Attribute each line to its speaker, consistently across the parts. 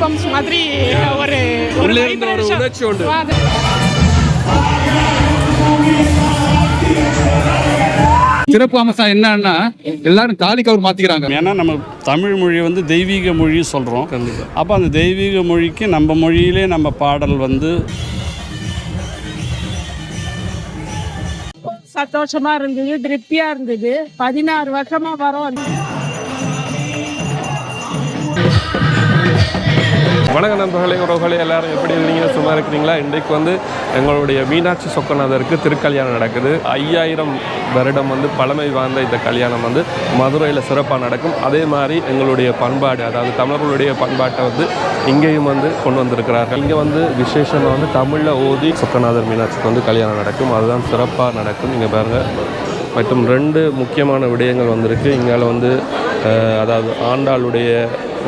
Speaker 1: Bumps மாதிரி ஒரு
Speaker 2: உணர்ச்சி உண்டு.
Speaker 3: சிறப்பு அம்சம் என்னன்னா எல்லாரும் காலி கவர் மாற்றிக்கிறாங்க.
Speaker 4: ஏன்னா நம்ம தமிழ் மொழி வந்து தெய்வீக மொழி சொல்கிறோம். அப்போ அந்த தெய்வீக மொழிக்கு நம்ம மொழியிலே நம்ம பாடல் வந்து
Speaker 1: சந்தோஷமா இருந்தது, திருப்தியா இருந்தது. 16 வருஷமா வரோம்.
Speaker 2: வணக்கம் நண்பர்களே, உறவுகளே, எல்லாரும் எப்படி இருந்தீங்க? சும்மா இருக்கிறீங்களா? இன்றைக்கு வந்து எங்களுடைய மீனாட்சி சொக்கநாதருக்கு திருக்கல்யாணம் நடக்குது. 5000 வருடம் வந்து பழமை வாய்ந்த இந்த கல்யாணம் வந்து மதுரையில் சிறப்பாக நடக்கும். அதே மாதிரி எங்களுடைய பண்பாடு, அதாவது தமிழர்களுடைய பண்பாட்டை வந்து இங்கேயும் வந்து கொண்டு வந்திருக்கிறார்கள். இங்கே வந்து விசேஷமாக வந்து தமிழில் ஓதி சொக்கநாதர் மீனாட்சிக்கு வந்து கல்யாணம் நடக்கும். அதுதான் சிறப்பாக நடக்கும். இங்கே பாருங்கள். மற்றும் 2 முக்கியமான விடயங்கள் வந்திருக்கு. இங்கே வந்து அதாவது ஆண்டாளுடைய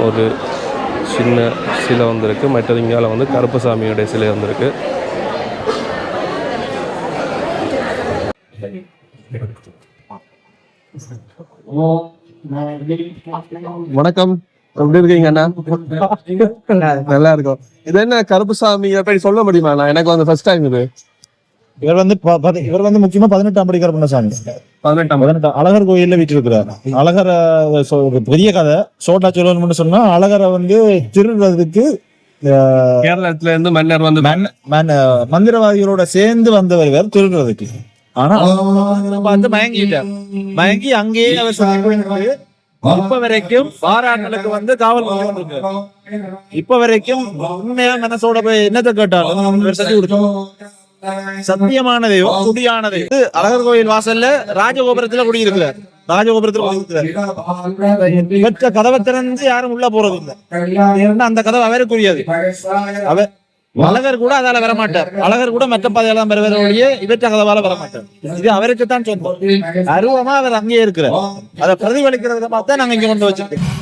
Speaker 2: ஒரு சின்ன சிலை வந்திருக்கு. மற்றது இங்கால வந்து கருப்பசாமியுடைய சிலை வந்திருக்கு. வணக்கம், எப்படி இருக்கீங்க அண்ணா? நல்லா இருக்கும். இது என்ன கருப்பசாமி எப்படி சொல்ல முடியுமா? எனக்கு வந்து ஃபர்ஸ்ட் டைம் இது.
Speaker 5: இவர் வந்து முக்கியமா 18ஆம் படி கருப்பண்ணசாமி. 18 அழகர் கோயில்ல வீட்டிருக்கிறார். அழகர் பெரிய கதை சோட்டா சொல்லணும்னு சொன்னா, அழகரை வந்து திருடுறதுக்கு
Speaker 2: கேரளத்துல இருந்து மன்னர் வந்து
Speaker 5: மந்திரவாதிகளோட சேர்ந்து வந்தவர் இவர் திருடுறதுக்கு. ஆனா பார்த்து மயங்கி அங்கேயே அவர் இப்ப வரைக்கும் பாராட்டலுக்கு வந்து காவல் பண்ணிட்டு. இப்ப வரைக்கும் உண்மையா மனசோட போய் என்னத்தை கேட்டாலும் சத்தியமானதையோ குடியானதையோ அழகர் கோயில் வாசல்ல ராஜகோபுரத்துல குடியிருக்கிறார். இவற்ற கதவை திறந்து யாரும் உள்ள போறது இல்லை. அந்த கதவை அவருக்குரியது. அழகர் கூட அதால வரமாட்டார். அழகர் கூட மற்ற பாதையெல்லாம் வருவத ஒழிய இவற்ற கதவால வரமாட்டார். இது அவருக்குத்தான் சொந்தம். அருவமா அவர் அங்கேயே இருக்கிறார். அதை பிரதிபலிக்கிற விதமா தான் நாங்க இங்க கொண்டு வச்சிருக்கோம்.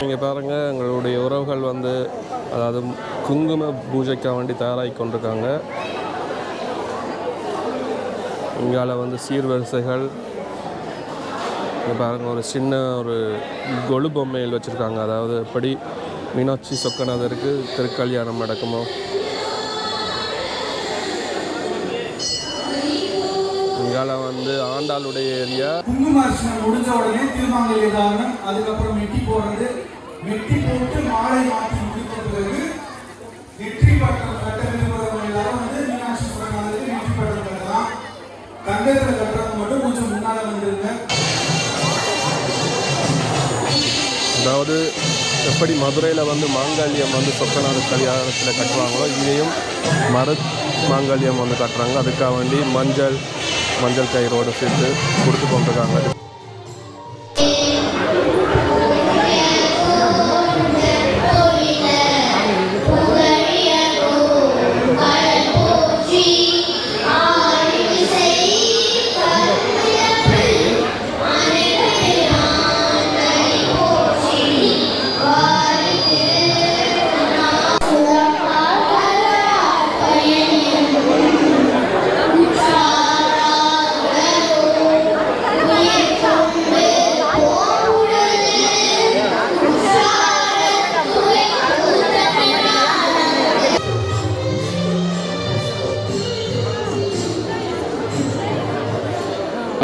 Speaker 2: இங்கே பாருங்கள், எங்களுடைய உறவுகள் வந்து அதாவது குங்கும பூஜைக்காக வேண்டி தயாராகி கொண்டிருக்காங்க. இங்கால வந்து சீர்வரிசைகள் இங்கே பாருங்கள், ஒரு சின்ன ஒரு கொலு பொம்மையில் வச்சுருக்காங்க. அதாவது எப்படி மீனாட்சி சொக்கநாதருக்கு திருக்கல்யாணம் நடக்குமோ இங்கால வந்து ஆண்டாளுடைய ஏரியா.
Speaker 6: குங்குமார்ச்சனை முடிஞ்ச உடனே திருமாங்கல்ய தானம், அதுக்கப்புறம் மெட்டி போடுறது, மெட்டி போட்டு மாலை மாற்றி முடித்த பிறகு நெற்றி பட்டம் கட்ட விரும்புகிறவங்க எல்லாரும் வந்து மீனாட்சி சொக்கநாதருக்கு நெற்றி பட்டம் கட்டலாம். தங்கத்தில் கட்டுறவங்க மட்டும் கொஞ்சம் முன்னால வந்துருங்க.
Speaker 2: அதாவது எப்படி மதுரையில் வந்து மாங்கல்யம் வந்து சொக்கநாதர் கல்யாணத்தில் கட்டுவாங்களோ இங்கேயும் மாங்கல்யம் வந்து கட்டுறாங்க. அதுக்காக வேண்டி மஞ்சள் கயிறோடு சேர்த்து கொடுத்து கொண்டிருக்காங்க.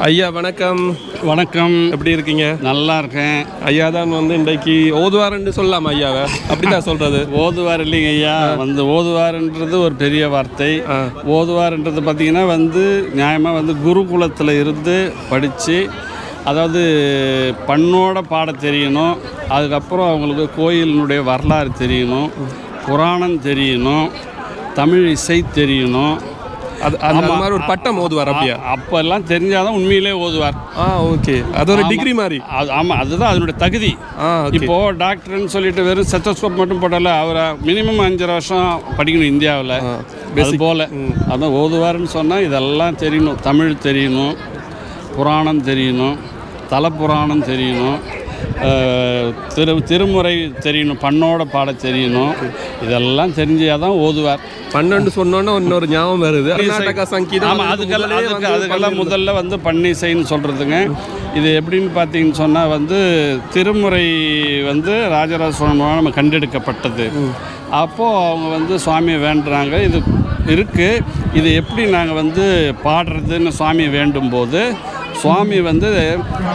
Speaker 2: ஐயா வணக்கம்.
Speaker 4: வணக்கம்,
Speaker 2: எப்படி இருக்கீங்க?
Speaker 4: நல்லா இருக்கேன்.
Speaker 2: ஐயா தான் வந்து இன்றைக்கு ஓதுவார்ன்னு சொல்லலாமா ஐயாவை? அப்படிதான் சொல்றது.
Speaker 4: ஓதுவார் இல்லைங்க ஐயா, வந்து ஓதுவார்ன்றது ஒரு பெரிய வார்த்தை. ஓதுவார்ன்றது பார்த்தீங்கன்னா வந்து நியாயமாக வந்து குருகுலத்தில் இருந்து படித்து, அதாவது பண்ணோட பாட தெரியணும். அதுக்கப்புறம் அவங்களுக்கு கோயிலினுடைய வரலாறு தெரியணும், புராணம் தெரியணும், தமிழ் இசை தெரியணும்.
Speaker 2: அந்த மாதிரி ஒரு பட்டம் ஓதுவார். அப்படியா?
Speaker 4: அப்பெல்லாம் தெரிஞ்சாதான் உண்மையிலே ஓதுவார்.
Speaker 2: ஓகே, அது ஒரு டிகிரி மாதிரி.
Speaker 4: ஆமாம், அதுதான் அதனுடைய தகுதி. இப்போது டாக்டர்னு சொல்லிட்டு வெறும் செத்தோஸ்கோப் மட்டும் போட்டால அவரை மினிமம் 5 வருஷம் படிக்கணும் இந்தியாவில். அது போல் அதான் ஓதுவார்னு சொன்னால் இதெல்லாம் தெரியணும். தமிழ் தெரியணும், புராணம் தெரியணும், தலப்புராணம் தெரியணும், திருமுறை தெரியணும், பண்ணோட பாட தெரியணும். இதெல்லாம் தெரிஞ்சால் தான் ஓதுவார்.
Speaker 2: 12 சொன்னோன்னு இன்னொரு ஞாபகம் வருது, கர்நாடக சங்கீதம்.
Speaker 4: ஆமாம், அதுக்கெல்லாம் முதல்ல வந்து பன்னிசைன்னு சொல்கிறதுங்க. இது எப்படின்னு பார்த்தீங்கன்னு சொன்னால் வந்து திருமுறை வந்து ராஜராஜ சோழனால் நம்ம கண்டெடுக்கப்பட்டது. அப்போது அவங்க வந்து சுவாமியை வேண்டுறாங்க. இது இருக்குது, இது எப்படி நாங்கள் வந்து பாடுறதுன்னு சுவாமியை வேண்டும்போது சுவாமி வந்து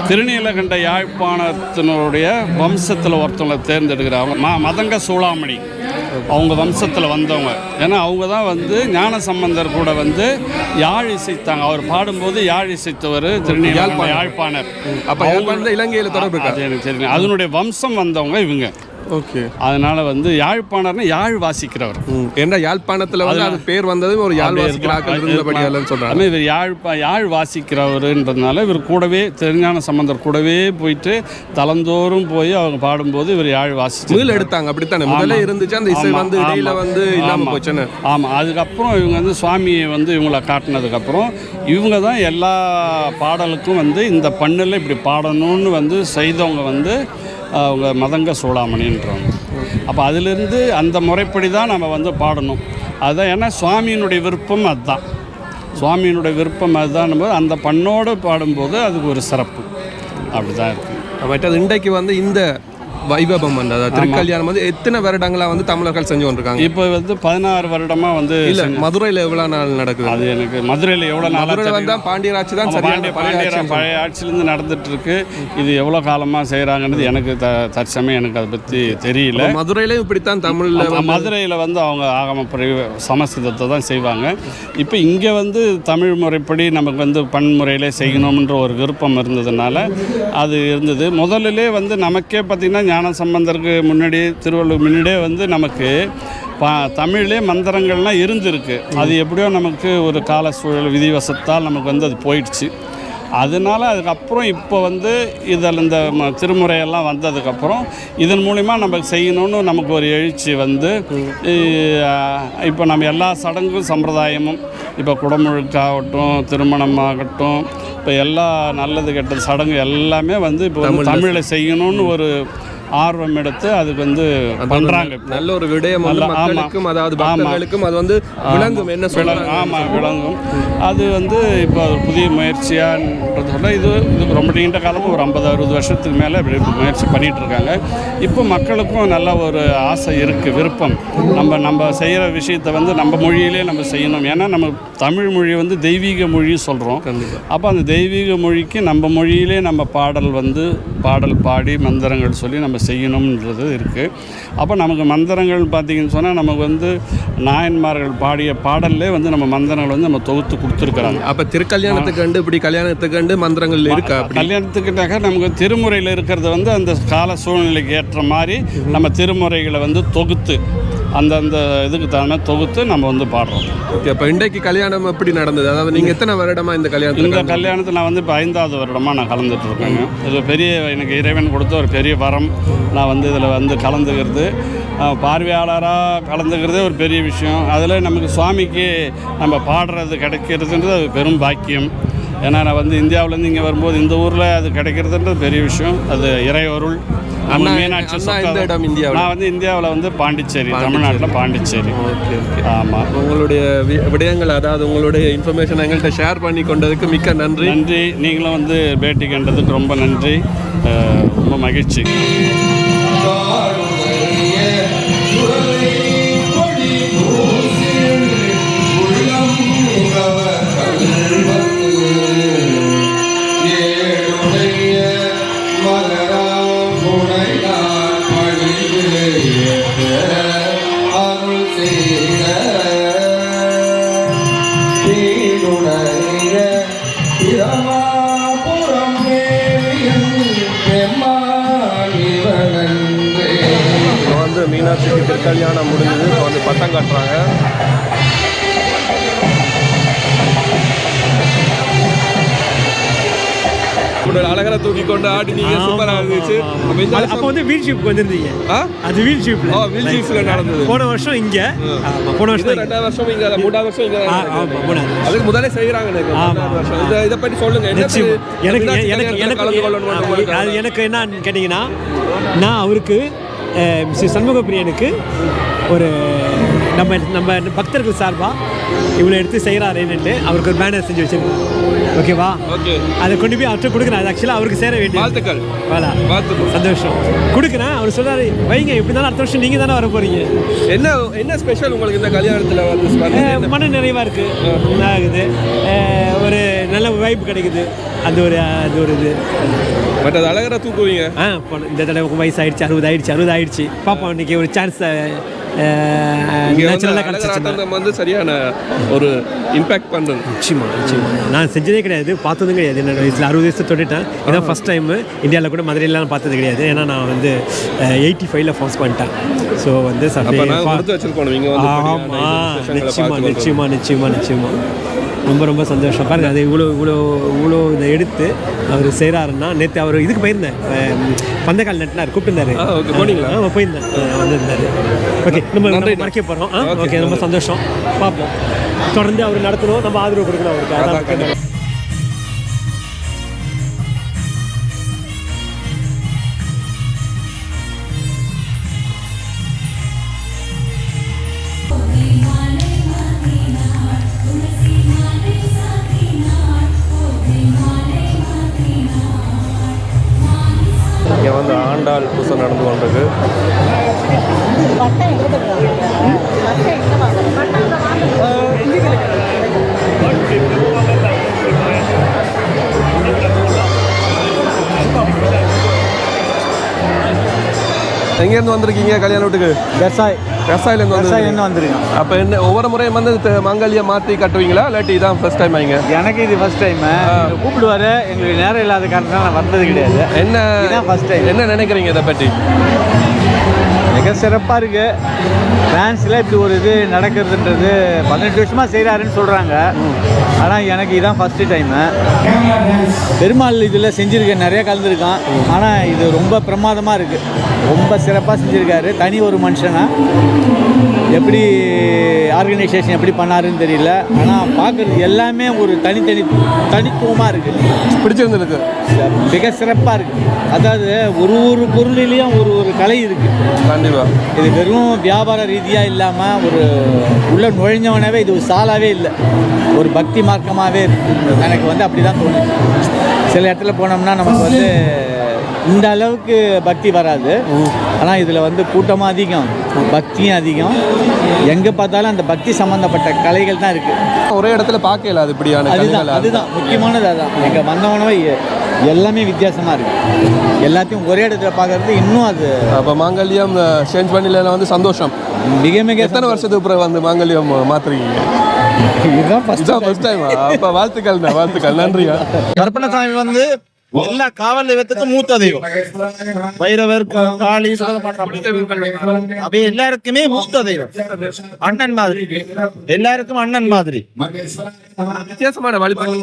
Speaker 4: திருநீலகண்ட யாழ்ப்பாணத்தினுடைய வம்சத்தில் ஒருத்தவங்களை தேர்ந்தெடுக்கிறாங்க. மதங்க சூளாமணி அவங்க வம்சத்தில் வந்தவங்க. ஏன்னா அவங்க தான் வந்து ஞான சம்பந்தர் கூட வந்து யாழ் இசைத்தாங்க. அவர் பாடும்போது யாழ் இசைத்தவர் திருநீலகண்ட யாழ்ப்பாணர்.
Speaker 2: அப்போ அவங்க இலங்கையில் தொடர்பு
Speaker 4: அது எனக்கு தெரியும். அதனுடைய வம்சம் வந்தவங்க இவங்க.
Speaker 2: ஓகே.
Speaker 4: அதனால வந்து யாழ்ப்பாணர்னு யாழ் வாசிக்கிறவர்.
Speaker 2: ஏன்னா யாழ்ப்பாணத்தில் வந்து அது பேர் வந்தது ஒரு யாழ் வாசிக்கிறார்கள் இருந்தபடியாலன்னு சொல்கிறாங்க.
Speaker 4: அதுமாதிரி இவர் யாழ் வாசிக்கிறவருன்றதுனால இவர் கூடவே திருஞான சம்பந்தர் கூடவே போயிட்டு தலந்தோறும் போய் அவங்க பாடும்போது இவர் யாழ் வாசிச்சு
Speaker 2: முதல்ல எடுத்தாங்க. அப்படித்தானே முதல்ல இருந்துச்சு, அந்த இசை வந்து இடையில வந்து இல்லாமல் போச்சுன்னு.
Speaker 4: ஆமாம், அதுக்கப்புறம் இவங்க வந்து சுவாமியை வந்து இவங்களை காட்டினதுக்கப்புறம் இவங்க தான் எல்லா பாடலுக்கும் வந்து இந்த பண்ணில் இப்படி பாடணும்னு வந்து செய்தவங்க வந்து அவங்க மதங்க சூளாமணின்றவங்க. அப்போ அதிலிருந்து அந்த முறைப்படி தான் நம்ம வந்து பாடணும். அதுதான், ஏன்னா சுவாமியினுடைய விருப்பம் அதுதான். சுவாமியினுடைய விருப்பம் அதுதான் போது அந்த பண்ணோடு பாடும்போது அதுக்கு ஒரு சிறப்பு அப்படி தான் இருக்குது.
Speaker 2: மற்றது இன்றைக்கு வந்து இந்த வைபவம் வந்து அதாவது திருக்கல்யாணம் வந்து எத்தனை வருடங்களா வந்து தமிழர்கள் செஞ்சு கொண்டிருக்காங்க?
Speaker 4: இப்போ வந்து 16 வருடமா வந்து
Speaker 2: இல்ல மதுரையில் எவ்வளோ நாள் நடக்குது?
Speaker 4: அது எனக்கு மதுரையில் எவ்வளோ நாள்
Speaker 2: வந்து பாண்டியராட்சி தான்
Speaker 4: பழைய ஆட்சியிலேருந்து நடந்துட்டு இருக்கு. இது எவ்வளோ காலமாக செய்கிறாங்கன்றது எனக்கு தற்சமயம் எனக்கு அதை பற்றி தெரியல.
Speaker 2: மதுரையிலையும் இப்படித்தான் தமிழில்
Speaker 4: மதுரையில் வந்து அவங்க ஆகம சமஸ்கிருதத்தை தான் செய்வாங்க. இப்போ இங்கே வந்து தமிழ் முறைப்படி நமக்கு வந்து பன்முறையிலே செய்யணும்ன்ற ஒரு விருப்பம் இருந்ததுனால அது இருந்தது. முதலிலே வந்து நமக்கே பார்த்திங்கன்னா ஞான சம்பந்தருக்கு முன்னாடி திருவள்ளுவர் முன்னாடியே வந்து நமக்கு தமிழ்லே மந்திரங்கள்லாம் இருந்திருக்கு. அது எப்படியோ நமக்கு ஒரு கால சூழல் விதிவசத்தால் நமக்கு வந்து அது போயிடுச்சு. அதனால் அதுக்கப்புறம் இப்போ வந்து இதில் இந்த திருமுறையெல்லாம் வந்ததுக்கப்புறம் இதன் மூலிமா நம்ம செய்யணும்னு நமக்கு ஒரு எழுச்சி வந்து இப்போ நம்ம எல்லா சடங்கும் சம்பிரதாயமும் இப்போ குடமுழுக்காகட்டும், திருமணமாகட்டும், இப்போ எல்லா நல்லது கெட்ட சடங்கு எல்லாமே வந்து இப்போ வந்து தமிழில் செய்யணும்னு ஒரு ஆர்வம் எடுத்து அதுக்கு வந்து பண்ணுறாங்க.
Speaker 2: நல்ல ஒரு விடயம் மக்களுக்கும் அதாவது பக்தர்களுக்கும் அது வந்து விளங்கும். என்ன சொல்லுங்க?
Speaker 4: ஆமாம், விளங்கும். அது வந்து இப்போ புதிய முயற்சியான்றது சொல்ல இதுக்கு ரொம்ப நீண்ட காலமாக ஒரு 50-60 வருஷத்துக்கு மேலே இப்படி முயற்சி பண்ணிகிட்ருக்காங்க. இப்போ மக்களுக்கும் நல்ல ஒரு ஆசை இருக்குது, விருப்பம். நம்ம செய்கிற விஷயத்தை வந்து நம்ம மொழியிலே நம்ம செய்யணும். ஏன்னா நம்ம தமிழ் மொழி வந்து தெய்வீக மொழி சொல்கிறோம். அப்போ அந்த தெய்வீக மொழிக்கு நம்ம மொழியிலே நம்ம பாடல் பாடி மந்திரங்கள் சொல்லி நம்ம செய்யணும்ன்றது இருக்குது. அப்போ நமக்கு மந்திரங்கள் பார்த்திங்கன்னு சொன்னால் நமக்கு வந்து நாயன்மார்கள் பாடிய பாடல்லே வந்து நம்ம மந்திரங்கள் வந்து நம்ம தொகுத்து கொடுத்துருக்குறாங்க.
Speaker 2: அப்போ திருக்கல்யாணத்துக்கு இப்படி கல்யாணத்துக்கு மந்திரங்கள் இருக்கா?
Speaker 4: கல்யாணத்துக்கிட்டாக நமக்கு திருமுறையில் இருக்கிறது வந்து அந்த கால சூழ்நிலைக்கு ஏற்ற மாதிரி நம்ம திருமுறைகளை வந்து தொகுத்து அந்தந்த இதுக்கு தகுந்த தொகுத்து நம்ம வந்து பாடுறோம்.
Speaker 2: ஓகே. அப்போ இன்றைக்கு கல்யாணம் எப்படி நடந்தது? அதாவது நீங்கள் எத்தனை வருடமாக இந்த
Speaker 4: கல்யாணத்தை நான் வந்து இப்போ 5வது வருடமாக நான் கலந்துட்டுருக்கேங்க. இது பெரிய எனக்கு இறைவன் கொடுத்த ஒரு பெரிய வரம். நான் வந்து இதில் வந்து கலந்துக்கிறது, பார்வையாளராக கலந்துக்கிறதே ஒரு பெரிய விஷயம். அதில் நமக்கு சுவாமிக்கு நம்ம பாடுறது கிடைக்கிறதுன்றது அது பெரும் பாக்கியம். ஏன்னா நான் வந்து இந்தியாவிலேருந்து இங்கே வரும்போது இந்த ஊரில் அது கிடைக்கிறதுன்றது பெரிய விஷயம். அது இறையொருள். மீனாட்சி நான் வந்து இந்தியாவில் வந்து பாண்டிச்சேரி, தமிழ்நாட்டில் பாண்டிச்சேரி.
Speaker 2: Okay okay.
Speaker 4: ஆமாம்.
Speaker 2: உங்களுடைய விடயங்கள் அதாவது உங்களுடைய இன்ஃபர்மேஷன் எங்கள்கிட்ட ஷேர் பண்ணி கொண்டதுக்கு மிக்க நன்றி.
Speaker 4: நீங்களும் வந்து பேட்டி கண்டதுக்கு ரொம்ப நன்றி, ரொம்ப மகிழ்ச்சி.
Speaker 2: மீனாட்சிக்கு திருக்கல்யாணம் முடிஞ்சது. இப்போ வந்து பட்டம் கட்டுறாங்க. போட்டு அழகா தூக்கி கொண்டு ஆடினீங்க, சூப்பரா இருந்துச்சு. அப்ப இந்த
Speaker 7: அப்போ வந்து வீல் ஷிப் வந்திருந்தீங்க. அது வீல் ஷிப்ல
Speaker 2: வீல் ஷிப்ல நடந்தது.
Speaker 7: போன வருஷம் இங்க, போன வருஷம்
Speaker 2: ரெண்டாவது வருஷம் இங்க, மூணாவது வருஷம் இங்க.
Speaker 7: மூணாவது
Speaker 2: அதுக்கு முதல்ல செய்யறாங்க. இதை பற்றி சொல்லுங்க.
Speaker 7: எனக்கு என்னன்னு கேட்டீங்கன்னா, நான் அவருக்கு மிஸ்டர் சண்முகப்பிரியனுக்கு ஒரு நம்ம பக்தர்கள் சார்பாக இவ்வளோ எடுத்து செய்கிறாருன்னுட்டு அவருக்கு ஒரு பேனர் செஞ்சு வச்சிருக்கேன். ஓகேவா? ஓகே. அதை கொண்டு போய் அவர்கிட்ட கொடுக்குறேன். அது ஆக்சுவலாக அவருக்கு சேர வேண்டிய
Speaker 2: வாழ்த்துக்கள்.
Speaker 7: சந்தோஷம். கொடுக்குறேன். அவர் சொல்கிறாரு, வைங்க, எப்படி இருந்தாலும் அடுத்த வருஷம் நீங்கள் தானே வர போகிறீங்க.
Speaker 2: என்ன ஸ்பெஷல் உங்களுக்கு இந்த கல்யாணத்தில் வந்து?
Speaker 7: மன நிறைவாக இருக்குது, ஆகுது, ஒரு நல்ல வைப் கிடைக்குது. அது ஒரு இது.
Speaker 2: பட் அது அழகாக தூக்குவீங்க.
Speaker 7: இந்த தடவை வயசு ஆயிடுச்சு, 60 ஆயிடுச்சு. பாப்பா இன்னைக்கு ஒரு சான்ஸ்
Speaker 2: வந்து சரியான ஒரு இம்பாக்ட் பண்ணுறது.
Speaker 7: நிச்சயமா. நான் செஞ்சதே கிடையாது, பார்த்ததும் கிடையாது. என்னோட வயசில் 60 வயசு தொட்டுட்டேன். இதான் ஃபஸ்ட் டைம். இந்தியாவில் கூட மதுரையிலாம் பார்த்தது கிடையாது. ஏன்னா நான் வந்து 85ல் ஃபாஸ்ட் பண்ணிட்டேன். ஸோ வந்து நிச்சயமா ரொம்ப சந்தோஷம். பாருங்கள், அது இவ்வளோ இதை எடுத்து அவர் செய்கிறாருன்னா, நேற்று அவர் இதுக்கு போயிருந்தேன், பந்தக்கால் நட்டினார், கூப்பிட்டுருந்தாரு. போயிருந்தேன், வந்திருந்தார். ஓகே, நம்ம மறைக்க போகிறோம். ஓகே, ரொம்ப சந்தோஷம். பார்ப்போம், தொடர்ந்து அவர் நடத்தணும், நம்ம ஆதரவு கொடுக்கணும் அவருக்கு. அதான்
Speaker 2: இங்கே வந்து ஆண்டாள் பூசை நடந்து கொண்டிருக்கு. எங்கேருந்து வந்திருக்கீங்க கல்யாண வீட்டுக்கு? விவசாயிலேருந்து வந்துருக்கோம். அப்போ என்ன ஒவ்வொரு முறையும் வந்து மாங்கல்யம் மாற்றி கட்டுவீங்களா, இல்லாட்டி இதான் ஃபர்ஸ்ட் டைம்? இங்கே
Speaker 5: எனக்கு இது ஃபர்ஸ்ட் டைம். கூப்பிடுவாரு, எங்களுக்கு நேரம் இல்லாத காரணம் நான் வந்தது கிடையாது.
Speaker 2: என்ன ஃபர்ஸ்ட் டைம்? என்ன நினைக்கிறீங்க இதை பற்றி?
Speaker 5: மிக சிறப்பாக இருக்குது. ஃப்ரான்ஸில் இப்படி ஒரு இது நடக்கிறதுன்றது 18 வருஷமாக செய்கிறாருன்னு சொல்கிறாங்க. ஆனால் எனக்கு இதுதான் ஃபஸ்ட்டு டைமு. பெருமாள் இதில் செஞ்சுருக்கேன், நிறையா கலந்துருக்கான். ஆனால் இது ரொம்ப பிரமாதமாக இருக்குது, ரொம்ப சிறப்பாக செஞ்சுருக்காரு. தனி ஒரு மனுஷனா எப்படி ஆர்கனைசேஷன் எப்படி பண்ணாருன்னு தெரியல. ஆனால் பார்க்குறது எல்லாமே ஒரு தனித்துவமாக இருக்குது.
Speaker 2: பிடிச்சிருந்துருக்கு,
Speaker 5: மிக சிறப்பாக இருக்குது. அதாவது ஒரு பொருளிலையும் ஒரு கலை இருக்குது.
Speaker 2: கண்டிப்பாக
Speaker 5: இது வெறும் வியாபார ரீதியாக இல்லாமல் ஒரு உள்ள நுழைஞ்சவனவே இது ஒரு சாலாவே இல்லை, ஒரு பக்தி மார்க்கமாகவே இருக்குது. எனக்கு வந்து அப்படி தான் தோணுது. சில இடத்துல போனோம்னா நமக்கு வந்து இந்த அளவுக்கு பக்தி வராது. ஆனால் இதில் வந்து கூட்டமும் அதிகம், பக்தியும் அதிகம். எங்கே பார்த்தாலும் அந்த பக்தி சம்மந்தப்பட்ட கலைகள் தான் இருக்குது.
Speaker 2: ஒரே இடத்துல பார்க்கல. அது இப்படியான
Speaker 5: அதுதான் முக்கியமானது. அதான் எங்கே வந்தவனவே எல்லாமே வித்தியாசமாக இருக்குது. எல்லாத்தையும் ஒரே இடத்துல பார்க்கறது இன்னும் அது.
Speaker 2: அப்போ மாங்கல்யம் சேஞ்ச் பண்ணல வந்து சந்தோஷம்.
Speaker 5: மிக
Speaker 2: எத்தனை வருஷத்துக்கு அப்புறம் வந்து மாங்கல்யம் மாற்றுறீங்க?
Speaker 5: இதுதான் ஃபர்ஸ்ட்
Speaker 2: டைம். அப்போ வாழ்த்துக்கள். நன்றியா.
Speaker 5: கருப்பண்ணசாமி வந்து எல்லா காவல் தெய்வத்துக்கும் மூத்த தெய்வம். பைரவர், காளி, அப்படி எல்லாருக்குமே மூத்த தெய்வம். அண்ணன் மாதிரி, எல்லாருக்கும் அண்ணன் மாதிரி.
Speaker 2: வித்தியாசமான வழிபாடு.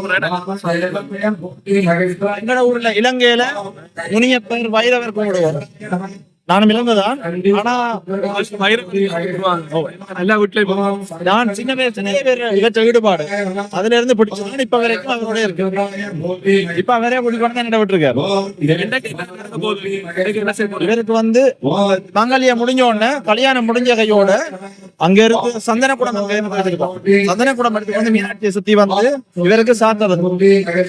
Speaker 5: எங்கட ஊர்ல இலங்கையில முனியப்பர் பைரவர் கும்பிடுவார். நானும் இழந்ததான். ஆனா
Speaker 2: எல்லா வீட்லயும்
Speaker 5: நான் சின்ன பேர் இவற்ற ஈடுபாடு அதுல இருந்து பிடிச்சதான் இப்ப வரைக்கும் அவரோட இருக்கு. இப்ப அவரே பிடிக்கணும் என்ன விட்டுருக்காரு. இவருக்கு வந்து மங்கல்யம் முடிஞ்ச உடனே கல்யாணம் முடிஞ்ச கையோட அங்க இருந்து சந்தனக்குடம் சந்தனக்குடம் எடுத்து வந்து மீனாட்சியை சுத்தி வந்து இவருக்கு சாத்தது.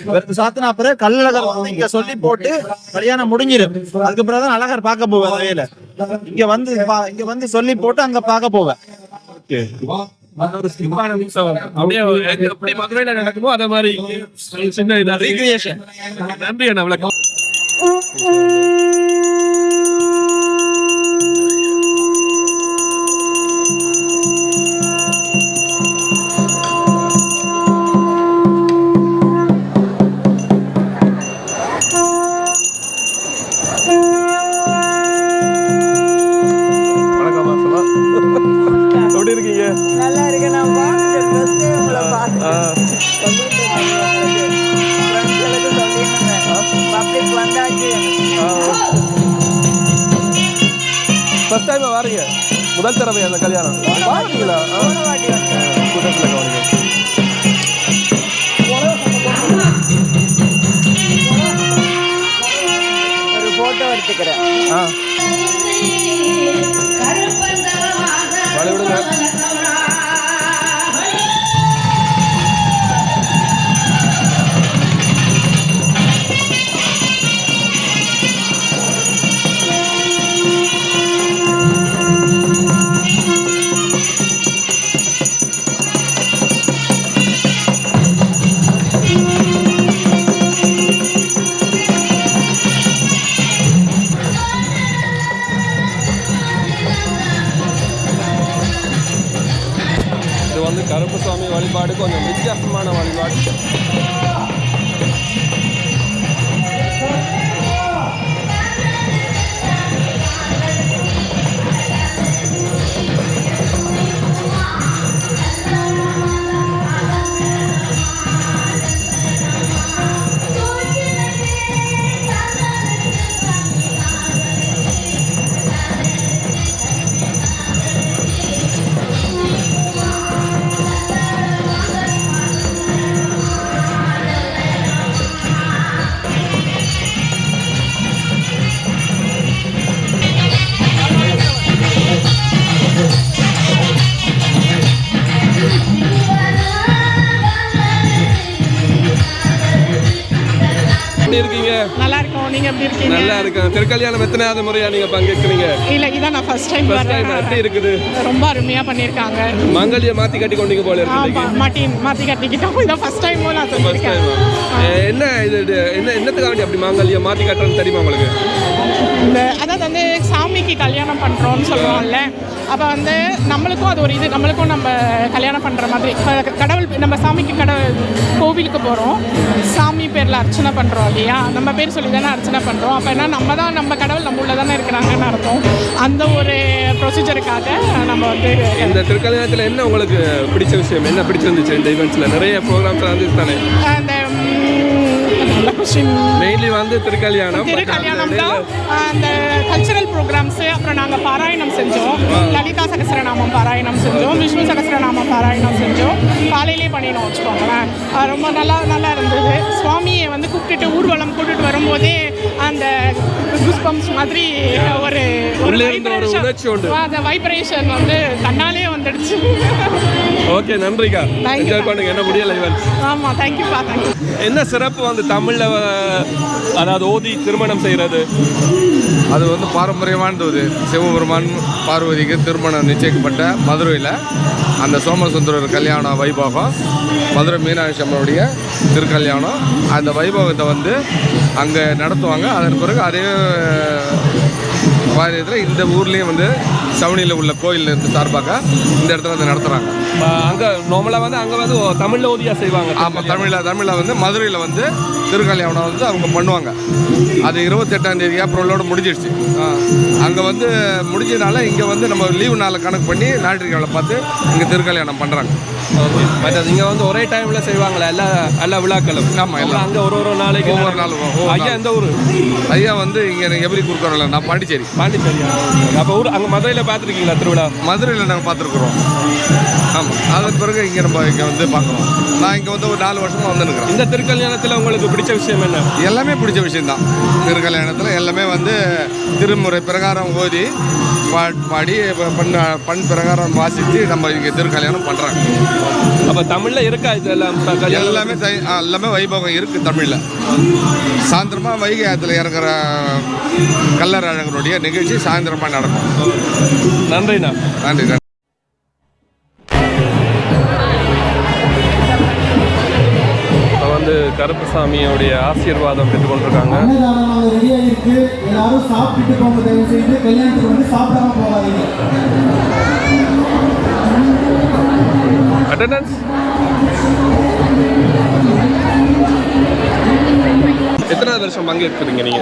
Speaker 5: இவருக்கு சாத்தின அப்புறம் கல்லழகர் வந்து இங்க சொல்லி போட்டு கல்யாணம் முடிஞ்சிடும். அதுக்கு பிறகுதான் அழகர் பார்க்க போவேன். இங்க வந்து சொல்லி போட்டு அங்க பார்க்க போவேன்.
Speaker 2: அப்படியே மதுரையில நடக்குமோ அதே மாதிரி சின்ன ரீக்ரியேஷன். நன்றி அண்ணா, விளக்கம். எப்படி இருக்கீங்க?
Speaker 1: நல்லா இருக்கு. நான்
Speaker 2: ஃபர்ஸ்ட் டைம் வாரீங்க? முதல் தடவை அந்த கல்யாணம் பாருங்களா? கூட்டத்தில் கவனிங்க.
Speaker 1: ஒரு போட்டோ எடுத்துக்கிறேன்.
Speaker 2: விடுங்க. கருப்பசாமி வழிபாடு கொஞ்சம் வித்தியாசமான வழிபாடு. இருக்கீங்க?
Speaker 1: நல்லா இருக்கும். நீங்க எப்படி இருக்கீங்க?
Speaker 2: நல்லா இருக்கேன். திருக்கல்யாணம் எத்தனாவது முறையா நீங்க பங்கேற்கிறீங்க?
Speaker 1: இல்ல இதான் நான் ஃபர்ஸ்ட் டைம் வரேன்.
Speaker 2: எப்படி இருக்குது?
Speaker 1: ரொம்ப அருமையா பண்ணிருக்காங்க.
Speaker 2: மங்கல்ய மாத்தி கட்டி கொண்டீங்க போல இருக்கு.
Speaker 1: மாத்தி கட்டிக்கிட்டோம். இதான் ஃபர்ஸ்ட் டைம் நான் சொல்லிருக்கேன்.
Speaker 2: என்ன இது என்னத்துக்காக வேண்டி அப்படி மங்கல்ய மாத்தி கட்டுறதுன்னு தெரியுமா உங்களுக்கு?
Speaker 1: அதாவது வந்து சாமிக்கு கல்யாணம் பண்றோம்னு சொல்லுவோம்ல, அப்போ வந்து நம்மளுக்கும் அது ஒரு இது, நம்மளுக்கும் நம்ம கல்யாணம் பண்ணுற மாதிரி கடவுள் நம்ம சாமிக்கு கோவிலுக்கு போகிறோம், சாமி பேரில் அர்ச்சனை பண்ணுறோம் இல்லையா, நம்ம பேர் சொல்லி தானே அர்ச்சனை பண்ணுறோம். அப்போ என்ன நம்ம கடவுள் நம்ம உள்ள தானே இருக்கிறாங்கன்னு அர்த்தம். அந்த ஒரு ப்ரொசீஜருக்காக நம்ம வந்து
Speaker 2: இந்த திருக்கல்யாணத்தில் என்ன உங்களுக்கு பிடிச்ச விஷயம், என்ன பிடிச்சிருந்துச்சு இந்த ஈவெண்ட்ஸில்? நிறைய ப்ரோக்ராம்ஸ் வந்து தானே
Speaker 1: அந்த
Speaker 2: மெயின்லி வந்து திருக்கல்யாணம்
Speaker 1: தான். அந்த கல்ச்சரல் ப்ரோக்ராம்ஸு, அப்புறம் நாங்கள் பாராயணம் செஞ்சோம், லலிதா சகஸ்ரநாமம் பாராயணம் செஞ்சோம், விஷ்ணு சகஸ்ரநாமம் பாராயணம் செஞ்சோம், காலையிலே பண்ணினோம் வச்சுக்கோங்களேன். ரொம்ப நல்லா இருந்தது. சுவாமியை வந்து கூப்பிட்டுட்டு ஊர்வலம் கூட்டிட்டு வரும்போதே அந்த குஸ்பம்ஸ் மாதிரி ஒரு அந்த வைப்ரேஷன் வந்து தன்னாலே வந்துடுச்சு.
Speaker 2: ஓகே, நன்றிக்கா. என்ஜாய் பண்ணுங்க. என்ன முடியல ஈவென்ட்ஸ்.
Speaker 1: ஆமாம், தேங்க்யூப்பா. தேங்க்யூ.
Speaker 2: என்ன சிறப்பு வந்து தமிழில் அதாவது ஓதி திருமணம் செய்கிறது?
Speaker 8: அது வந்து பாரம்பரியமானது. சிவபெருமான் பார்வதிக்கு திருமணம் நிச்சயிக்கப்பட்ட மதுரையில் அந்த சோமசுந்தரர் கல்யாண வைபோகம், மதுரை மீனாட்சி அம்மனுடைய திருக்கல்யாணம். அந்த வைபோகத்தை வந்து அங்கே நடத்துவாங்க. அதன் பிறகு அதே வாரியத்தில் இந்த ஊர்லேயும் வந்து சவுனியில் உள்ள கோயிலில் இருந்து சார்பாக இந்த இடத்துல வந்து நடத்துகிறாங்க.
Speaker 2: அங்கே நார்மலாக வந்து அங்கே வந்து தமிழில் ஓதியாக செய்வாங்க.
Speaker 8: ஆமாம், தமிழில் வந்து மதுரையில் வந்து திருக்கல்யாணம் வந்து அவங்க பண்ணுவாங்க. அது 28ஆம் தேதி ஏப்ரலோடு முடிஞ்சிடுச்சு. அங்கே வந்து முடிஞ்சதுனால இங்கே வந்து நம்ம லீவு நாளை கணக்கு பண்ணி ஞாயிற்றுக்கிழமை பார்த்து இங்கே திருக்கல்யாணம் பண்ணுறாங்க.
Speaker 2: ஓகே, பட் அது இங்கே வந்து ஒரே டைமில் செய்வாங்களா எல்லா விழாக்களும்?
Speaker 8: ஆமாம், எல்லாம்
Speaker 2: அங்கே ஒரு நாளைக்கு
Speaker 8: ஒவ்வொரு நாளும்.
Speaker 2: ஐயா எந்த ஊர்?
Speaker 8: ஐயா வந்து இங்கே எவரி குறுக்கோணம், நான் பாண்டிச்சேரி.
Speaker 2: அப்போ ஊர் அங்கே மதுரையில் பார்த்துருக்கீங்களா திருவிழா?
Speaker 8: மதுரையில் நாங்கள் பார்த்துருக்குறோம். ஆமாம், அதன் பிறகு இங்கே நம்ம இங்கே வந்து பார்க்குறோம். நான் இங்கே வந்து ஒரு 4 வருஷமாக வந்துருக்கிறேன்.
Speaker 2: இந்த திருக்கல்யாணத்தில் உங்களுக்கு பிடிச்ச விஷயம் என்ன?
Speaker 8: எல்லாமே பிடிச்ச விஷயந்தான். திருக்கல்யாணத்தில் எல்லாமே வந்து திருமுறை பிரகாரம் ஓதி பாடி பண் பிரகாரம் வாசித்து நம்ம இங்கே திருக்கல்யாணம் பண்ணுறாங்க.
Speaker 2: அப்போ தமிழில் இருக்கா இதெல்லாம்?
Speaker 8: எல்லாமே வைபவம் இருக்குது தமிழில். சாயந்தரமாக வைகை ஆற்றுல இறங்குற கல்லர் அழகனுடைய நிகழ்ச்சி சாயந்தரமாக நடக்கும்.
Speaker 2: நன்றிண்ணா.
Speaker 8: நன்றி.
Speaker 2: வந்து கருப்பசாமியோடைய ஆசீர்வாதம் பெற்றுக் கொண்டிருக்காங்க.
Speaker 6: எல்லாரும் சாப்பிட்டு போங்க, தயவு செய்து கல்யாணத்துக்கு வந்து சாப்பிடாம போகாதீங்க.
Speaker 2: அட்டெண்டன்ஸ் எத்தனாவது வருஷம் பங்கேற்கிறீங்க நீங்க?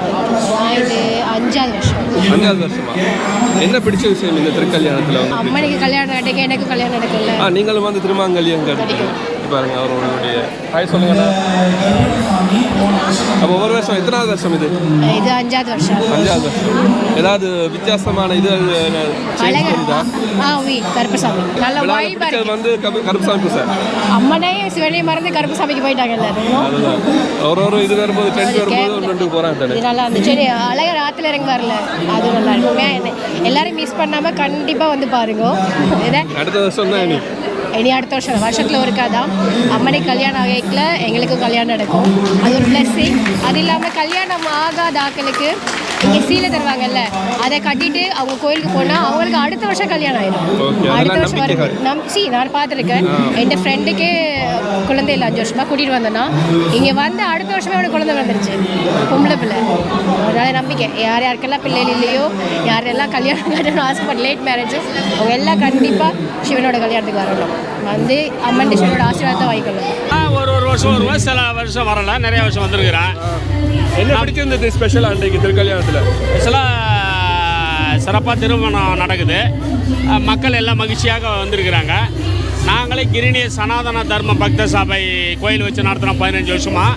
Speaker 9: 5வது வருஷம்.
Speaker 2: 5வது வருஷமா? என்ன பிடிச்ச விஷயம் இந்த திருக்கல்யாணத்தில்? வந்து
Speaker 9: அம்மனுக்கு கல்யாணம் நடக்க, எனக்கு கல்யாணம் நடக்கல.
Speaker 2: நீங்களும் வந்து திருமாங்கல்யம் பாருங்க. அவருடைய ஹாய் சொல்லுங்க. அப்போ ஒவ்வொரு வருஷம் எத்தனை எத்தனாவது வருஷம் இது?
Speaker 9: இது 5வது வருஷம்.
Speaker 2: 5வது வருஷம். ஏதாவது வித்தியாசமான இது
Speaker 9: கருப்பசாமி நல்ல வைபா இருக்கு.
Speaker 2: வந்து கருப்பசாமி சார்
Speaker 9: அம்மனே சிவனை மறந்து கருப்பசாமிக்கு போயிட்டாங்க எல்லாரும்.
Speaker 2: ஒரு இது வரும்போது ட்ரெண்ட் வரும்போது ரெண்டு போறாங்க.
Speaker 9: இது நல்லா இருந்துச்சு. அழகர் ஆத்துல இறங்க வரல, அது நல்லா இருக்கும். எல்லாரும் மிஸ் பண்ணாம கண்டிப்பா வந்து பாருங்க.
Speaker 2: அடுத்த வருஷம் தான்
Speaker 9: இனி அடுத்த வருஷத்தில் ஒருக்காதான் அம்மனை கல்யாணம் ஆகல எங்களுக்கும் கல்யாணம் நடக்கும். அது ஒரு பிளஸ்ஸிங். அது இல்லாமல் கல்யாணம் ஆகாத ஆக்களுக்கு இங்கே சீலை தருவாங்கல்ல, அதை கட்டிட்டு அவங்க கோயிலுக்கு போனால் அவங்களுக்கு அடுத்த வருஷம் கல்யாணம் ஆயிடும். அடுத்த வருஷம் வரைக்கும் நான் பார்த்துருக்கேன். என் ஃப்ரெண்டுக்கே குழந்தை இல்லை, 5 வருஷமாக கூட்டிகிட்டு வந்தேன்னா இங்கே வந்து அடுத்த வருஷமே அவனுக்கு குழந்தை வந்துருச்சு, பொம்பளை பிள்ளை. அதனால் நம்பிக்கை யார் யாருக்கெல்லாம் பிள்ளைகள் இல்லையோ, யாரெல்லாம் கல்யாணம் கட்டணும் ஆசைப்பட்டு லேட் மேரேஜோ, அவங்க எல்லாம் கண்டிப்பாக சிவனோட கல்யாணத்துக்கு வரணும். வந்து அம்மன் சிவனோட ஆசீர்வாதத்தை வாங்கிக்கணும்.
Speaker 4: ஒரு வருஷம் வருவேன், சில வருஷம் வரல, நிறைய வருஷம் வந்திருக்கிறேன்.
Speaker 2: என்ன பிடிச்சிருந்தது ஸ்பெஷலாக அன்றைக்கு திருக்கல்யாணத்தில்?
Speaker 4: ஸ்பெஷலாக சிறப்பாக திருமணம் நடக்குது. மக்கள் எல்லாம் மகிழ்ச்சியாக வந்திருக்கிறாங்க. நாங்களே கிரிணி சனாதன தர்ம பக்த சபை கோயில் வச்சு நடத்துகிறோம் 15 வருஷமாக.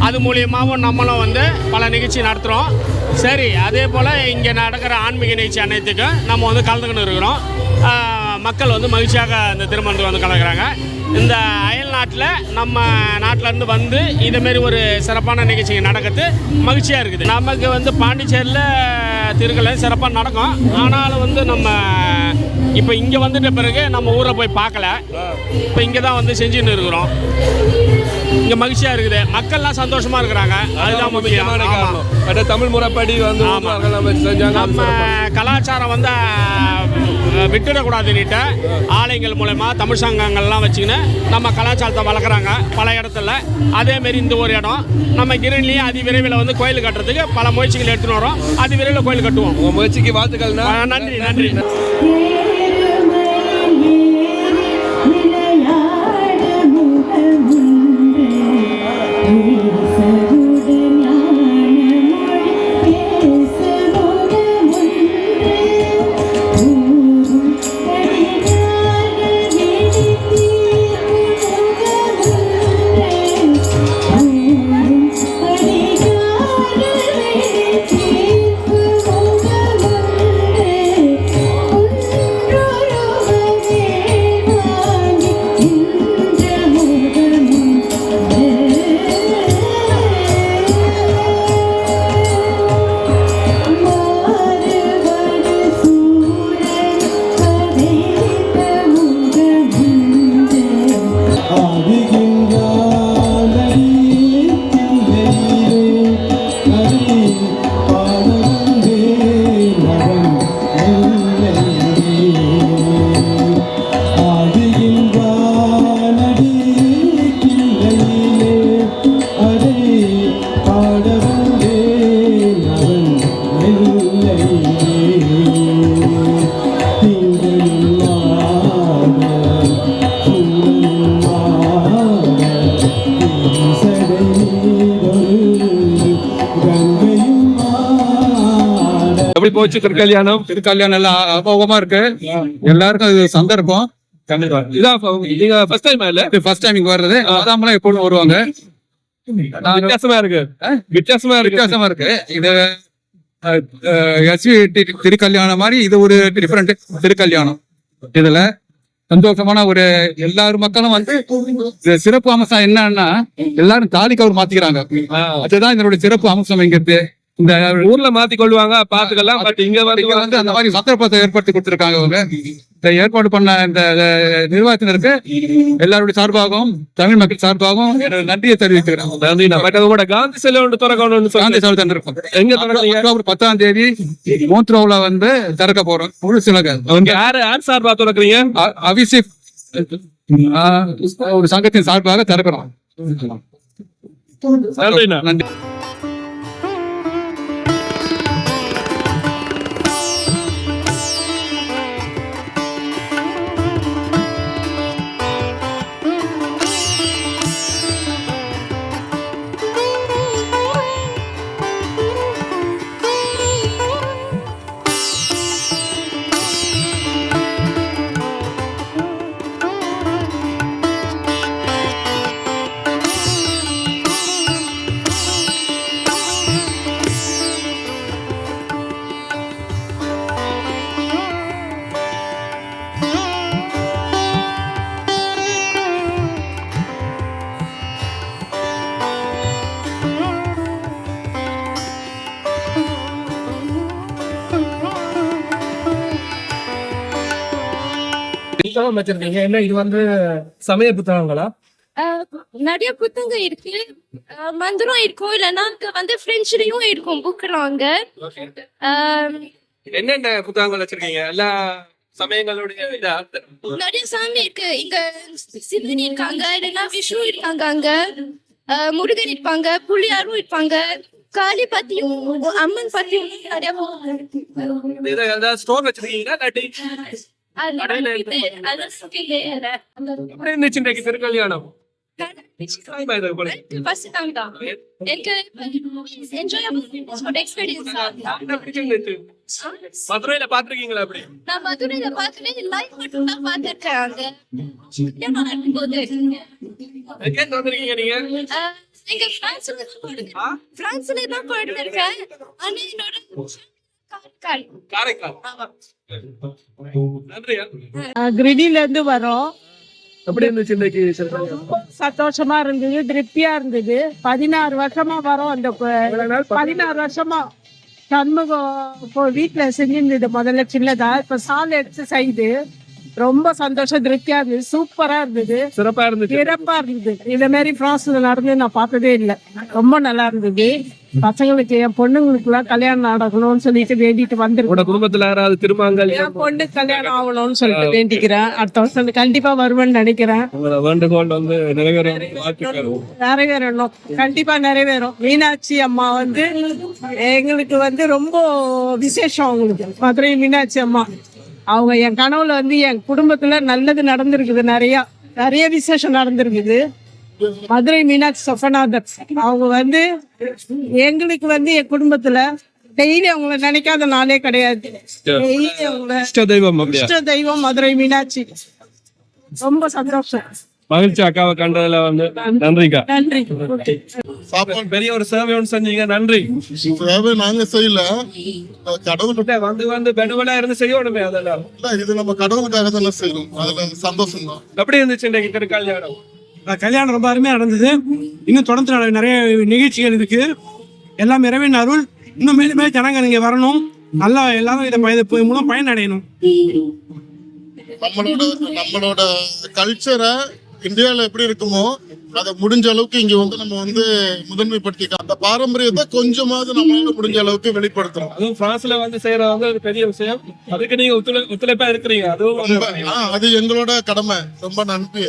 Speaker 4: அது மூலியமாகவும் நம்மளும் வந்து பல நிகழ்ச்சி நடத்துகிறோம். சரி, அதே போல் இங்கே நடக்கிற ஆன்மீக நிகழ்ச்சி அனைத்துக்கும் நம்ம வந்து கலந்துக்கின்னு இருக்கிறோம். மக்கள் வந்து மகிழ்ச்சியாக இந்த திருமணத்துக்கு வந்து கலக்கிறாங்க. இந்த அயல் நாட்டில் நம்ம நாட்டிலேருந்து வந்து இதேமாரி ஒரு சிறப்பான நிகழ்ச்சி நடக்கிறது மகிழ்ச்சியாக இருக்குது. நமக்கு வந்து பாண்டிச்சேரியில் திருக்கல்யாணம் சிறப்பாக நடக்கும். ஆனாலும் வந்து நம்ம இப்போ இங்கே வந்துட்ட பிறகு நம்ம ஊரை போய் பார்க்கல. இப்போ இங்கே தான் வந்து செஞ்சுன்னு இருக்கிறோம். இங்கே மகிழ்ச்சியாக இருக்குது, மக்கள்லாம் சந்தோஷமாக இருக்கிறாங்க. அதுதான் முக்கியமான காரணம்.
Speaker 2: தமிழ் முறைப்படி வந்து
Speaker 4: நம்ம கலாச்சாரம் வந்து விட்டுடக்கூடாதுன்னுட்டு ஆலயங்கள் மூலமா தமிழ் சங்கங்கள்லாம் வச்சுக்கின்னு நம்ம கலாச்சாரத்தை வளர்க்குறாங்க பல இடத்துல. அதேமாரி இந்த ஒரு இடம் நம்ம கிரணிலேயே அதி விரைவில் வந்து கோயில் கட்டுறதுக்கு பல முயற்சிகள் எடுத்துன்னு வரோம். அதி விரைவில் கோயில் கட்டுவோம்.
Speaker 2: உங்கள் முயற்சிக்கு வாழ்த்துக்கள்.
Speaker 4: நன்றி நன்றி.
Speaker 2: எப்படி போச்சு திருக்கல்யாணம்?
Speaker 3: திருக்கல்யாணம் எல்லாம் அபோகமா இருக்கு. எல்லாருக்கும் இது சந்தர்ப்பம்.
Speaker 2: இதான் நீங்க ஃபர்ஸ்ட் டைம் இல்ல?
Speaker 3: ஃபர்ஸ்ட் டைம் இங்க வர்றது. அதாமலாம் எப்பொழுதும் வருவாங்க.
Speaker 2: வித்தியாசமா இருக்கு, வித்தியாசமா இருக்கு. இது
Speaker 3: எஸ்வி திருக்கல்யாணம் மாதிரி இது ஒரு டிஃபரெண்ட் திருக்கல்யாணம். இதுல சந்தோஷமான ஒரு எல்லாரும் மக்களும் வந்து சிறப்பு அம்சம் என்னன்னா எல்லாரும் தாலி கவர் மாத்திக்கிறாங்க. அதுதான் இதனுடைய சிறப்பு அம்சம். இங்க இந்த
Speaker 2: ஊர்ல மாத்தி கொள்வாங்க பாத்துக்கலாம். பட் இங்க
Speaker 3: வந்து அந்த மாதிரி சந்தர்ப்பத்தை ஏற்படுத்தி கொடுத்திருக்காங்க. அவங்க இந்த ஏற்பாடு பண்ண இந்த நிர்வாகத்தினருக்கு எல்லாருடைய சார்பாகவும் தமிழ் மக்கள் சார்பாகவும் நன்றியை தெரிவிக்கிறேன்.
Speaker 2: காந்தி சிலை ஒன்று திறக்கணும்.
Speaker 3: காந்தி சிலை திறந்திருக்கோம்.
Speaker 2: எங்க
Speaker 3: அக்டோபர் 10ஆம் தேதி மோத்ரோவில் வந்து திறக்க போறோம். முழு சிலக
Speaker 2: யார் சார்பா திறக்கிறீங்க?
Speaker 3: அபிஷேக் ஒரு சங்கத்தின் சார்பாக திறக்கிறோம். நன்றி.
Speaker 7: புத்தகம் வச்சிருக்கீங்க. என்ன இது வந்து சமய புத்தகங்களா?
Speaker 9: நிறைய புத்தகம் இருக்கு. மந்திரம் இருக்கும், இல்லைன்னா அங்க வந்து பிரெஞ்சுலயும் இருக்கும் புக்கெல்லாம் அங்க.
Speaker 7: என்னென்ன புத்தகங்கள் வச்சிருக்கீங்க? எல்லா சமயங்களுடைய
Speaker 9: நிறைய சாமி இருக்கு இங்க. சிவன் இருக்காங்க, இல்லைன்னா விஷ்ணு இருக்காங்க அங்க, முருகன் இருப்பாங்க, புலியாரும் இருப்பாங்க, காளி பத்தியும் அம்மன் பத்தியும் நிறைய
Speaker 7: ஸ்டோர் வச்சிருக்கீங்களா? திருக்கல்யாணம் மதுரையில பாத்துருக்கீங்களா? அப்படி
Speaker 9: நான் மதுரையில பாத்துட்டு லைவ் மட்டும் தான் பாத்துருக்கேன்.
Speaker 7: எங்க வந்திருக்கீங்க நீங்க?
Speaker 9: எங்க பிரான்ஸ்ல தான் போயிட்டு இருக்கேன். ஆனா என்னோட
Speaker 7: காரைக்கால். நன்றியா.
Speaker 1: கிரிடில இருந்து வரோம்.
Speaker 7: எப்படி இருந்துச்சு இன்னைக்கு?
Speaker 1: சந்தோஷமா இருந்தது, திருப்தியா இருந்தது. 16 வருஷமா வரோம். அந்த 16 வருஷமா சண்முகம் வீட்டுல செஞ்சிருந்தது. முதல்ல சின்னதா, இப்ப சாலை எடுத்து செய்து ரொம்ப சந்தோஷம், திருப்தியா இருந்தது. சூப்பரா இருந்தது,
Speaker 7: சிறப்பா இருந்துச்சு.
Speaker 1: சிறப்பா இருந்தது. இந்த மாதிரி பிரான்ஸ்ல நடந்து நான் பார்த்ததே இல்லை. ரொம்ப நல்லா இருந்தது. பசங்களுக்கு, என் பொண்ணுங்களுக்கு எல்லாம் கல்யாணம் நடக்கணும்னு சொல்லிட்டு வேண்டிட்டு வந்திருக்கோம்.
Speaker 7: குடும்பத்துல யாராவது திருமங்கல்
Speaker 1: என் பொண்ணு கல்யாணம் ஆகணும்னு சொல்லிட்டு வேண்டிக்கிறேன். அடுத்த வருஷம் கண்டிப்பா வருவேன்னு நினைக்கிறேன்.
Speaker 7: வேண்டுகோள் வந்து நிறைவேறணும்.
Speaker 1: நிறைவேறணும், கண்டிப்பா நிறைவேறும். மீனாட்சி அம்மா வந்து எங்களுக்கு வந்து ரொம்ப விசேஷம். அவங்களுக்கு மதுரை மீனாட்சி அம்மா அவங்க என் கனவுல வந்து என் குடும்பத்துல நல்லது நடந்திருக்குது. நிறைய விசேஷம் நடந்திருக்குது. மதுரை மீனாட்சி சொக்கநாதர் அவங்க வந்து எங்களுக்கு வந்து என் குடும்பத்துல டெய்லி அவங்கள நினைக்காத நாளே கிடையாது. டெய்லி அவங்கள இஷ்ட தெய்வம் மதுரை மீனாட்சி. ரொம்ப சந்தோஷம்,
Speaker 7: மகிழ்ச்சி அக்காவை கண்டதுல வந்து. நன்றிக்கா.
Speaker 1: நன்றி.
Speaker 7: பெரிய ஒரு சேவை ஒன்று செஞ்சீங்க. நன்றி.
Speaker 10: சேவை நாங்க செய்யல, கடவுள்கிட்ட
Speaker 7: வந்து பெடுவலா இருந்து செய்யணுமே. அதெல்லாம்
Speaker 10: இது நம்ம கடவுளுக்காக தானே செய்யணும். அதுல சந்தோஷம் தான்.
Speaker 7: எப்படி இருந்துச்சு இன்னைக்கு திருக்கல்யாணம்?
Speaker 11: கல்யாணம் ரொம்ப அருமையாக நடந்தது. இன்னும் தொடர்ந்து நிறைய நிகழ்ச்சிகள் இருக்கு. எல்லாம் இறைவன் அருள். இன்னும் மேலும் மேலும் ஜனங்க இங்கே வரணும். நல்லா எல்லாரும் இதை மூலம் பயனடையணும்.
Speaker 10: நம்மளோட கல்ச்சரை இந்தியாவில் எப்படி இருக்குமோ அதை முடிஞ்ச அளவுக்கு இங்க வந்து நம்ம வந்து முதன்மைப்படுத்திக்கலாம். அந்த பாரம்பரியத்தை கொஞ்சமாவது நம்மளால முடிஞ்ச அளவுக்கு வெளிப்படுத்தணும்.
Speaker 7: அதுவும் பிரான்ஸ்ல வந்து செய்யறவங்க ஒரு பெரிய விஷயம். அதுக்கு நீங்க ஒத்துழைப்பா இருக்கிறீங்க. அதுவும்
Speaker 10: அது எங்களோட கடமை. ரொம்ப நன்றி.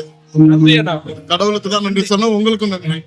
Speaker 7: நன்றியா.
Speaker 10: கடவுளுக்கு தான் நன்றி சொன்னோம், உங்களுக்கும் நன்றி.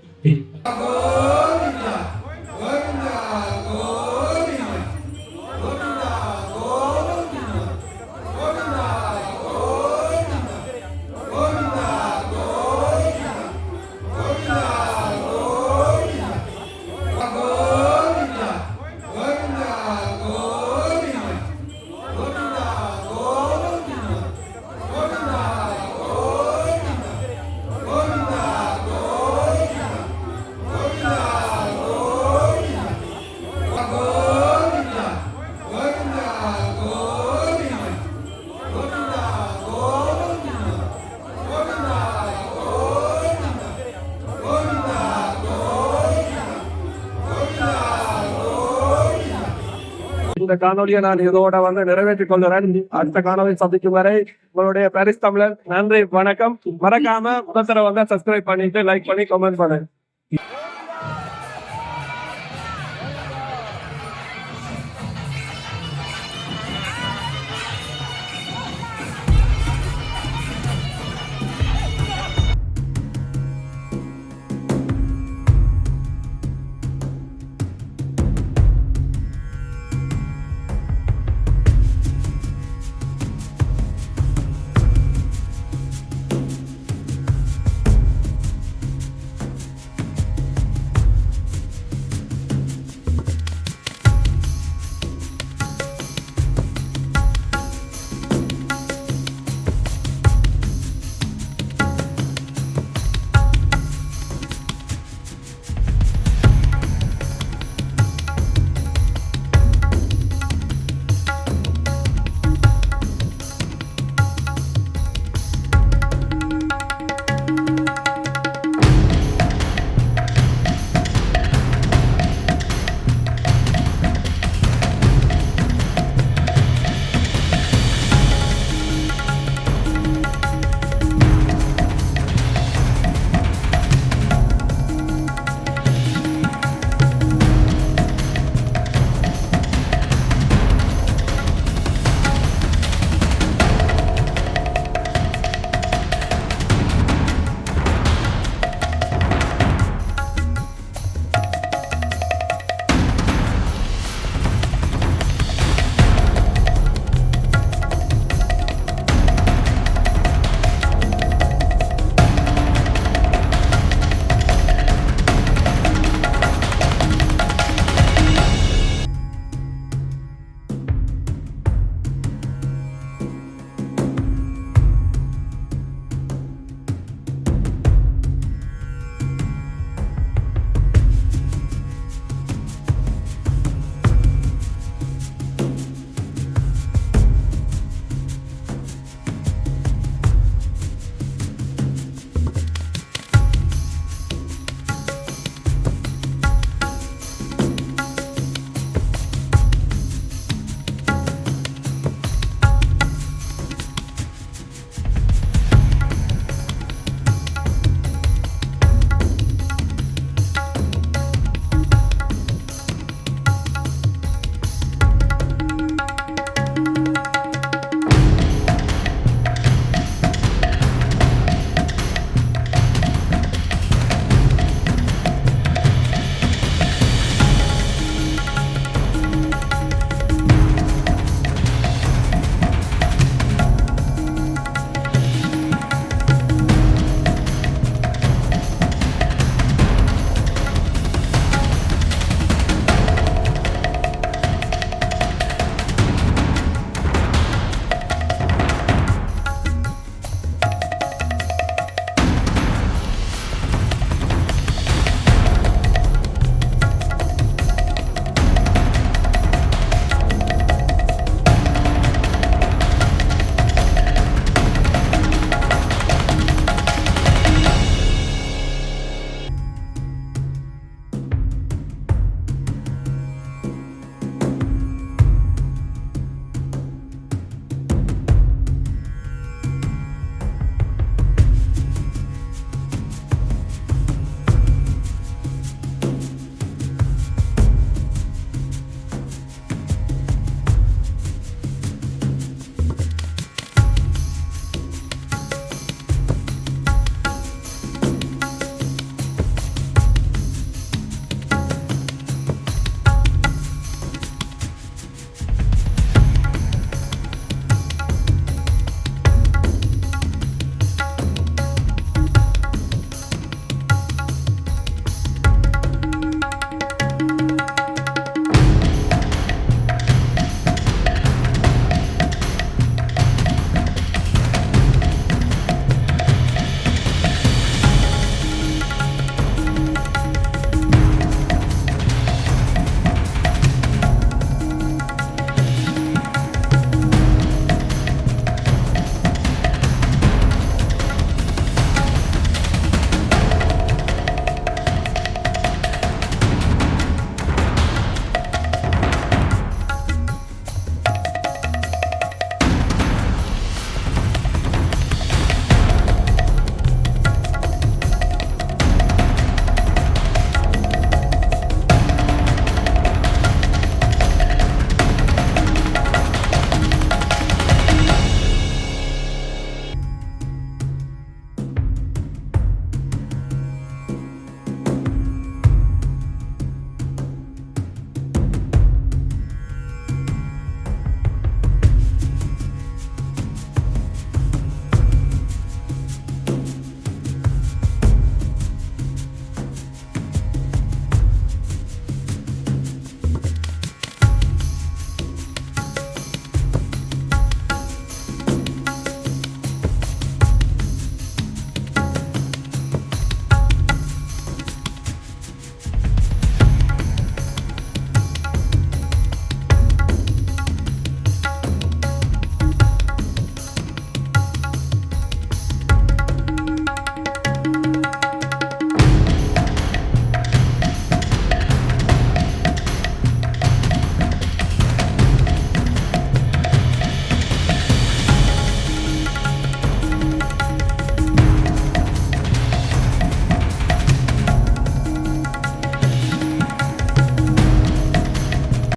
Speaker 7: இந்த காணொலியை நான் இதோட வந்து நிறைவேற்றிக் கொள்கிறேன். அடுத்த காணொலி சந்திக்கும் வரை உங்களுடைய பாரிஸ் தமிழன். நன்றி, வணக்கம். மறக்காம முதல் தடவை வந்து சப்ஸ்கிரைப் பண்ணிட்டு லைக் பண்ணி கமெண்ட் பண்ணுங்க.